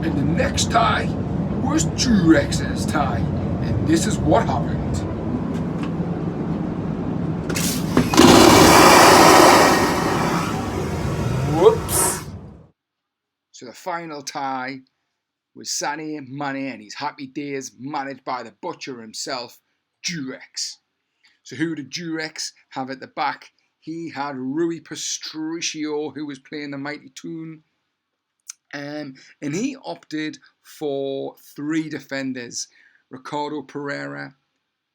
And the next tie was Jurex's tie. And this is what happened. Whoops. So the final tie was Sunny Money and his happy days managed by the butcher himself, Jurex. So who did Jurex have at the back? He had Rui Patricio, who was playing the Mighty Toon. And he opted for three defenders, Ricardo Pereira,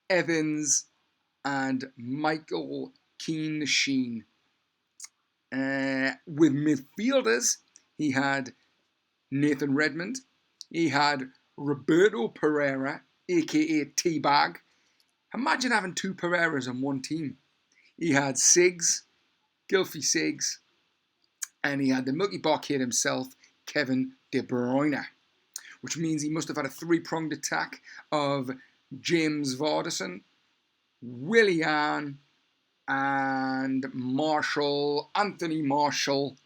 Evans, and Michael Keane the Sheen. With midfielders, he had Nathan Redmond, he had Roberto Pereira, aka T-Bag. Imagine having two Pereiras on one team. He had Siggs, Gylfi Siggs, and he had the Milky Bar Kid himself, Kevin De Bruyne, which means he must have had a three-pronged attack of James Vardison, Willian, and Anthony Marshall.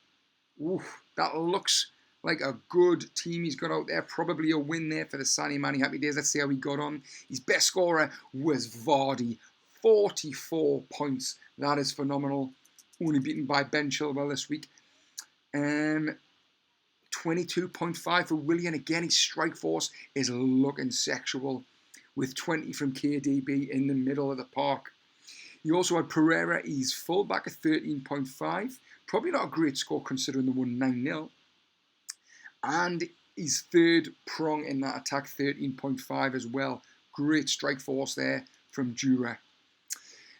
Oof, that looks like a good team he's got out there. Probably a win there for the Sunny Manny Happy Days. Let's see how he got on. His best scorer was Vardy, 44 points. That is phenomenal. Only beaten by Ben Chilwell this week. 22.5 for Willian. Again, his strike force is looking sexual with 20 from KDB in the middle of the park. He also had Pereira, he's fullback at 13.5. Probably not a great score considering they won 9-0. And his third prong in that attack, 13.5 as well. Great strike force there from Jura.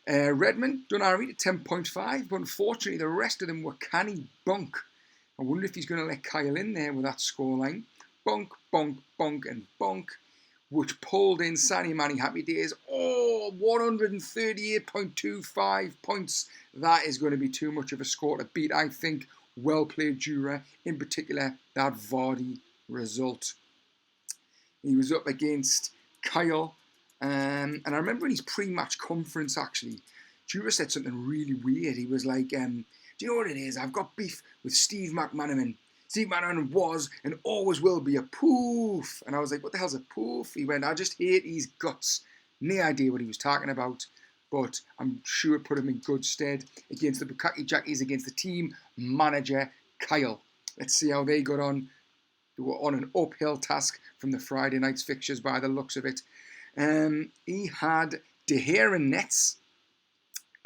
Redmond done alright at 10.5, but unfortunately the rest of them were canny bunk. I wonder if he's going to let Kyle in there with that scoreline. Bonk, bonk, bonk, and bonk, which pulled in Sunny Manny Happy Days. 138.25 points. That is going to be too much of a score to beat, I think. Well played, Jura. In particular, that Vardy result. He was up against Kyle. And I remember in his pre-match conference, actually, Jura said something really weird. He was like, do you know what it is? I've got beef with Steve McManaman. Steve McManaman was and always will be a poof. And I was like, what the hell's a poof? He went, I just hate his guts. No idea what he was talking about, but I'm sure it put him in good stead against the Bukaki Jackies, against the team manager, Kyle. Let's see how they got on. They were on an uphill task from the Friday night's fixtures by the looks of it. He had De Gea and Nets,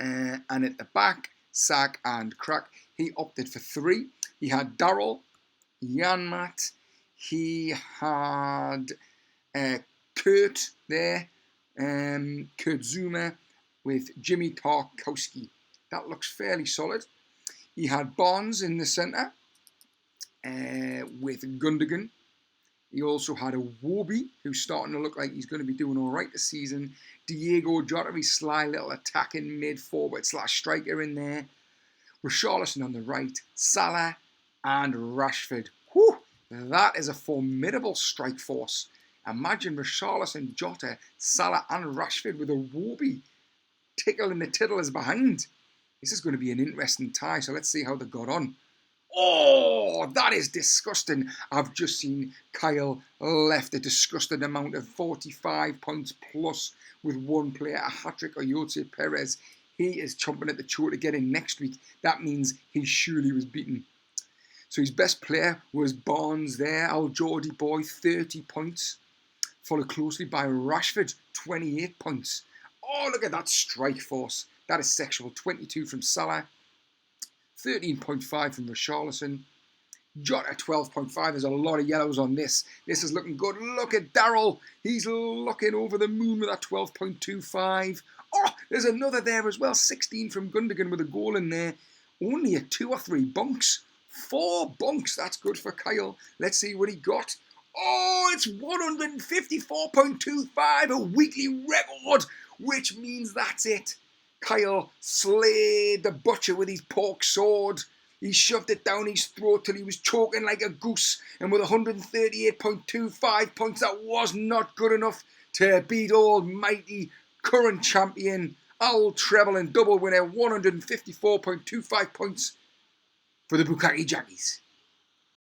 and at the back, Sack and Crack. He opted for three. He had Darryl, Janmat, he had Kurt there, Kurt Zuma with Jimmy Tarkowski. That looks fairly solid. He had Barnes in the centre with Gundogan. He also had a Wobie, who's starting to look like he's going to be doing all right this season. Diego Jota, his sly little attacking mid-forward / striker in there. Richarlison on the right. Salah and Rashford. Whew, that is a formidable strike force. Imagine Richarlison, Jota, Salah and Rashford with a Wobie tickling the tittlers behind. This is going to be an interesting tie, so let's see how they got on. Oh, that is disgusting. I've just seen Kyle left a disgusting amount of 45 points plus with one player, a hat-trick, Ayoze Perez. He is chomping at the toe to get in next week. That means he surely was beaten. So his best player was Barnes there, our Geordie boy, 30 points. Followed closely by Rashford, 28 points. Oh, look at that strike force. That is sexual. 22 from Salah. 13.5 from Richarlison. Jota 12.5. There's a lot of yellows on this. This is looking good. Look at Darryl. He's looking over the moon with that 12.25. Oh, there's another there as well. 16 from Gundogan with a goal in there. Only a 2 or 3 bunks. 4 bunks. That's good for Kyle. Let's see what he got. Oh, it's 154.25. A weekly record. Which means that's it. Kyle slayed the butcher with his pork sword. He shoved it down his throat till he was choking like a goose. And with 138.25 points, that was not good enough to beat almighty current champion, old treble and double winner, 154.25 points for the Bukaki Jackies.